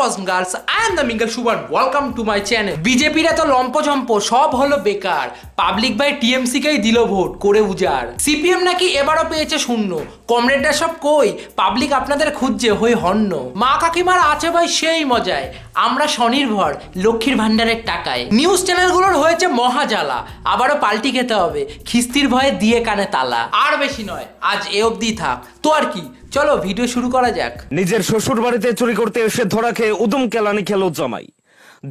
awesome girls, I am the Mingal Shubhan. Welcome to my channel. বিজেপির এত লম্পঝম্প সব হলো বেকার। পাবলিক বাই টিএমসি কেই দিল ভোট করে উজাড়। সিপিএম নাকি এবারও পেয়েছে শূন্য। কমরেডরা সব কই? পাবলিক আপনাদের খুঁজছে হই হন্য। মা কাকিমার আছে ভাই সেই মজায়। আমরা স্বনির্ভর লক্ষ্মীর ভান্ডারের টাকায়। নিউজ চ্যানেলগুলোর হয়েছে মহাজালা। আবারও পাল্টি খেতে হবে খিস্তির ভয়ে দিয়ে কানে তালা। আর বেশি নয়, আজ এ অবধি থাক। তো আর কি, চলো ভিডিও শুরু করা যাক। নিজের শ্বশুর বাড়িতে চুরি করতে এসে ধরা খেয়ে উদুম কেলানি খেলো জামাই।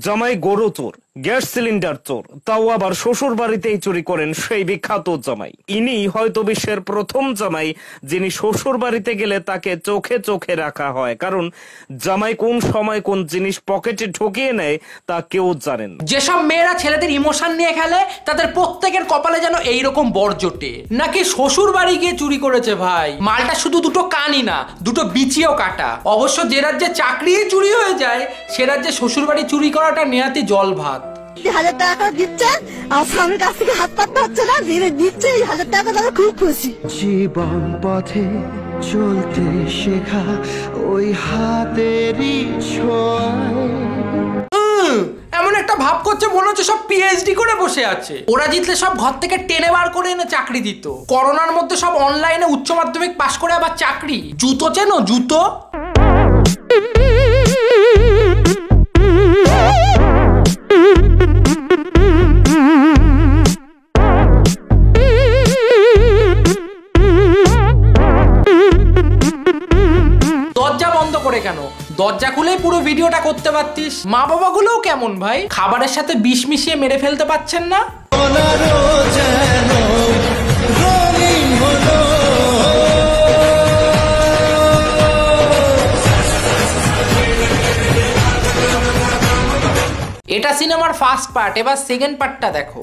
জামাই গরু চোর, গ্যাস সিলিন্ডার চোর, তাও আবার শ্বশুর বাড়িতেই চুরি করেন সেই বিখ্যাত জামাই। ইনি হয়তো বিশ্বের প্রথম জামাই যিনি শ্বশুর বাড়িতে গেলে তাকে চোখে চোখে রাখা হয়, কারণ জামাই কোন সময় কোন জিনিস পকেটে ঢুকিয়ে নেয় তা কেউ জানেন। যেসব মেয়েরা ছেলেদের ইমোশন নিয়ে খেলে তাদের প্রত্যেকের কপালে যেন এইরকম বর জোটে। নাকি শ্বশুর বাড়ি গিয়ে চুরি করেছে ভাই। মালটা শুধু দুটো কানই না, দুটো বিচিও কাটা। অবশ্য যে রাজ্যে চাকরি চুরি হয়ে যায় সে রাজ্যে শ্বশুর বাড়ি চুরি করাটা নেহাতি জল ভাত। 1000 টাকা দিচ্ছে আর স্বামীর কাছ থেকে হাত পাততে হচ্ছে না, ধীরে দিচ্ছে 1000 টাকা তারা খুব খুশি। জীবন পথে চলতে শেখা ওই হাতেরই ছোঁয়ায়। এমন একটা ভাব করছে মনে হচ্ছে সব পিএইচডি করে বসে আছে। ওরা জিতলে সব ঘর থেকে টেনে বার করে এনে চাকরি দিত। করোনার মধ্যে সব অনলাইনে উচ্চ মাধ্যমিক পাশ করে আবার চাকরি। জুতো চেনো? জুতো দরজা বন্ধ করে কেন? দরজা খুলেই পুরো ভিডিওটা করতে পারতিস। মা বাবা গুলোও কেমন ভাই, খাবারের সাথে বিষ মিশিয়ে মেরে ফেলতে পারছেন না? এটা সিনেমার ফার্স্ট পার্ট, এবার সেকেন্ড পার্টটা দেখো।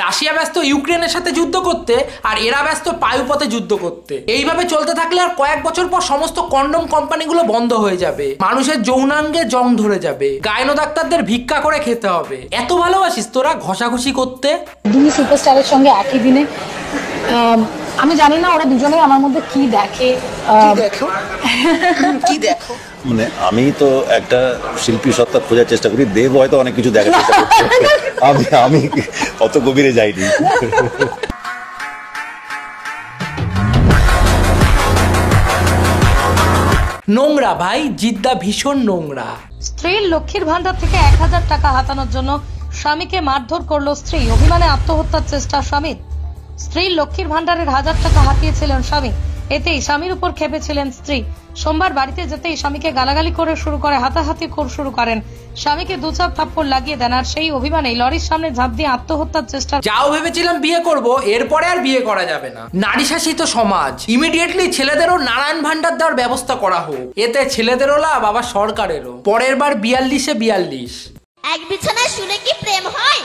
রাশিয়া ব্যস্ত ইউক্রেনের সাথে যুদ্ধ করতে আর এরা ব্যস্ত পায়ুপথে যুদ্ধ করতে। এইভাবে চলতে থাকলে আর কয়েক বছর পর সমস্ত কন্ডম কোম্পানিগুলো বন্ধ হয়ে যাবে। মানুষের যৌনাঙ্গে জং ধরে যাবে। গাইনো ডাক্তারদের ভিক্ষা করে খেতে হবে। এত ভালোবাসিস তোরা ঘষাঘষি করতে? দুই সুপারস্টারের সঙ্গে একই দিনে আমি জানি না ওরা দুজনে আমার মধ্যে কি দেখে। কি দেখো মানে আমি তো একটা শিল্পী সত্তা খোঁজার চেষ্টা করি, দেব হয়তো অনেক কিছু দেখার চেষ্টা করছে। আমি অত গভীরে যাইনি। নোংরা ভাই, জিদ্দা ভীষণ নোংরা। স্ত্রীর লক্ষ্মীর ভান্ডার থেকে 1000 টাকা হাতানোর জন্য স্বামীকে মারধর করলো স্ত্রী। অভিমানে আত্মহত্যার চেষ্টা স্বামীর। স্ত্রীর লক্ষ্মীর ভান্ডারের 1000 টাকা হাতিয়েছিলেন স্বামী। এতেই স্বামীর উপর খেপেছিলেন স্ত্রী। সোমবার বাড়িতে যেতেই স্বামীকে গালাগালি করে শুরু করে, হাতাহাতি শুরু করেন। স্বামীকে 2-4 থাপ্পড় লাগিয়ে দেন আর সেই অভিমানেই লরির সামনে ঝাঁপ দিয়ে আত্মহত্যার চেষ্টা। যাও ভেবেছিলাম বিয়ে করব, এরপরে আর বিয়ে করা যাবে না। নারী শাসিত সমাজ। ইমিডিয়েটলি ছেলেদেরও নারায়ণ ভান্ডার দেওয়ার ব্যবস্থা করা হোক। এতে ছেলেদেরও লাভ, আবার সরকারেরও। পরের বার 42-এ 42। এক বিছানায় শুলে কি প্রেম হয়?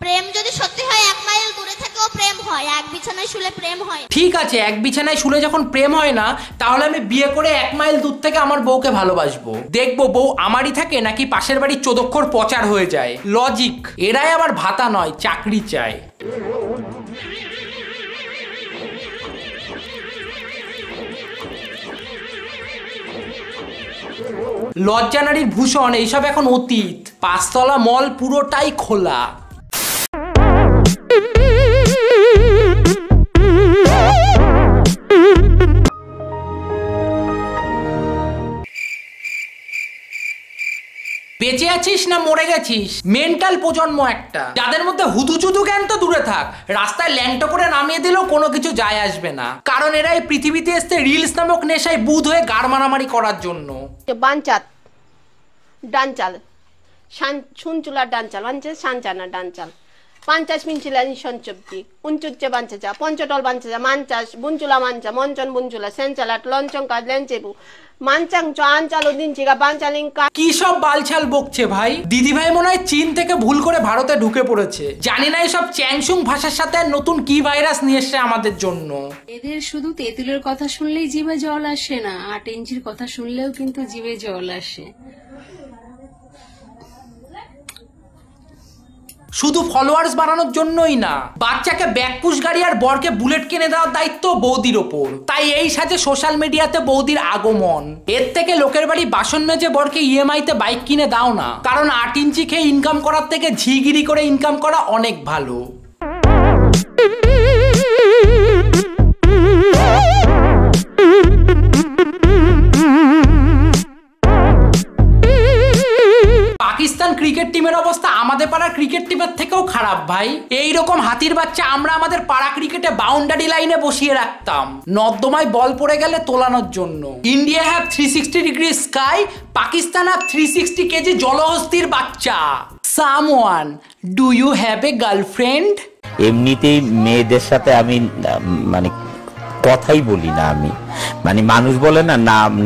প্রেম যদি সত্যি হয় 1 মাইল দূরে থেকেও প্রেম হয়, এক বিছানায় শুলে প্রেম হয়। ঠিক আছে, এক বিছানায় শুলে যখন প্রেম হয় না, তাহলে আমি বিয়ে করে 1 মাইল দূর থেকে আমার বউকে ভালোবাসবো। দেখবো বউ আমারই থাকে নাকি পাশের বাড়ির চোদক্ষর পচার হয়ে যায়। লজিক। এরাই আবার ভাতা নয়, চাকরি চায়। লজ্জা নারীর ভূষণ, এইসব এখন অতীত। 5 তলা মল পুরোটাই খোলা। বেঁচে আছিস না মরে গেছিস? মেন্টাল প্রজন্ম একটা, যাদের মধ্যে হুদুচুদু জ্ঞান তো দূরে থাক, রাস্তায় ল্যাংটো করে নামিয়ে দিলেও কোনো কিছু যায় আসবে না। কারণ এরা এই পৃথিবীতে এসছে রিলস নামক নেশায় বুধ হয়ে গাড় মারামারি করার জন্য। বাঞ্চাত ডানচাল শুনচুলার ডানচাল বাঞ্চে সানচানা ডানচাল 50 মিনচিলানি সঞ্চব্দি উঞ্চুচ্চে বাঞ্চা পঞ্চটল বাঞ্চা মানচাস বুঞ্চুলা মাঞ্চা মঞ্চন বুঞ্চুলা সেনচালাট লঞ্চঙ্কা লেঞ্চেবু মানচাং চাঞ্চালো দিনচিগা বাঞ্চালিঙ্কা। কি সব বালছাল বকছে ভাই। দিদি ভাই মনে হয় চীন থেকে ভুল করে ভারতে ঢুকে পড়েছে। জানি না এসব চ্যাংসুং ভাষার সাথে নতুন কি ভাইরাস নিয়ে এসছে আমাদের জন্য। এদের শুধু তেঁতুলের কথা শুনলেই জিভে জল আসে না, 8 ইঞ্চির কথা শুনলেও কিন্তু জিভে জল আসে। শুধু ফলোয়ার্স বাড়ানোর জন্যই না, বাচ্চাকে ব্যাকপুশ গাড়ি আর বরকে বুলেট কিনে দেওয়ার দায়িত্ব বৌদির ওপর। তাই এই সাথে সোশ্যাল মিডিয়াতে বৌদির আগমন। এর থেকে লোকের বাড়ি বাসন মেজে বরকে ইএমআই তে বাইক কিনে দাও না, কারণ 8 ইঞ্চি খেয়ে ইনকাম করার থেকে ঝিগিরি করে ইনকাম করা অনেক ভালো। পাকিস্তান ক্রিকেট টিমের অবস্থা আমাদের পাড়ার ক্রিকেট টিমের থেকেও খারাপ ভাই। এইরকম হাতির বাচ্চা আমরা আমাদের পাড়া ক্রিকেটে বাউন্ডারি লাইনে বসিয়ে রাখতাম, নর্দমায় বল পড়ে গেলে তোলানোর জন্য। India have 360 degree sky, Pakistan have 360 KG জলহস্তির বাচ্চা। Someone, do you have a girlfriend? এমনিতেই মেয়েদের সাথে আমি মানে কথাই বলি না। আমি মানে মানুষ বলে না,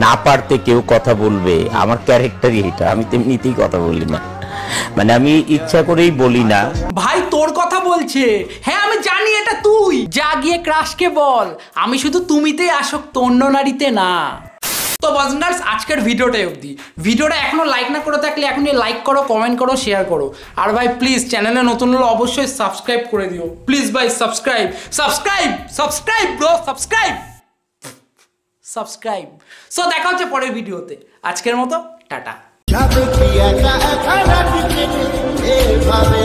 না পারতে কেউ কথা বলবে, আমার ক্যারেক্টারই এটা, আমি তেমনিতেই কথা বলি না, মানে আমি ইচ্ছা করেই বলি না। ভাই তোর কথা বলছে, হ্যাঁ আমি জানি এটা তুই। যা গিয়ে ক্রাশকে বল আমি শুধু তুমিতেই আসক্ত, অন্য নারীতে না। তো বাজনার্স, আজকের ভিডিওটাই অবধি। ভিডিওটা এখনো লাইক না করে থাকলে এখনই লাইক করো, কমেন্ট করো, শেয়ার করো। আর ভাই প্লিজ চ্যানেলে নতুন হলে অবশ্যই সাবস্ক্রাইব করে দিও প্লিজ ভাই। Subscribe subscribe subscribe bro, subscribe subscribe. So দেখা হচ্ছে পরের ভিডিওতে, আজকের মতো টাটা। এভাবে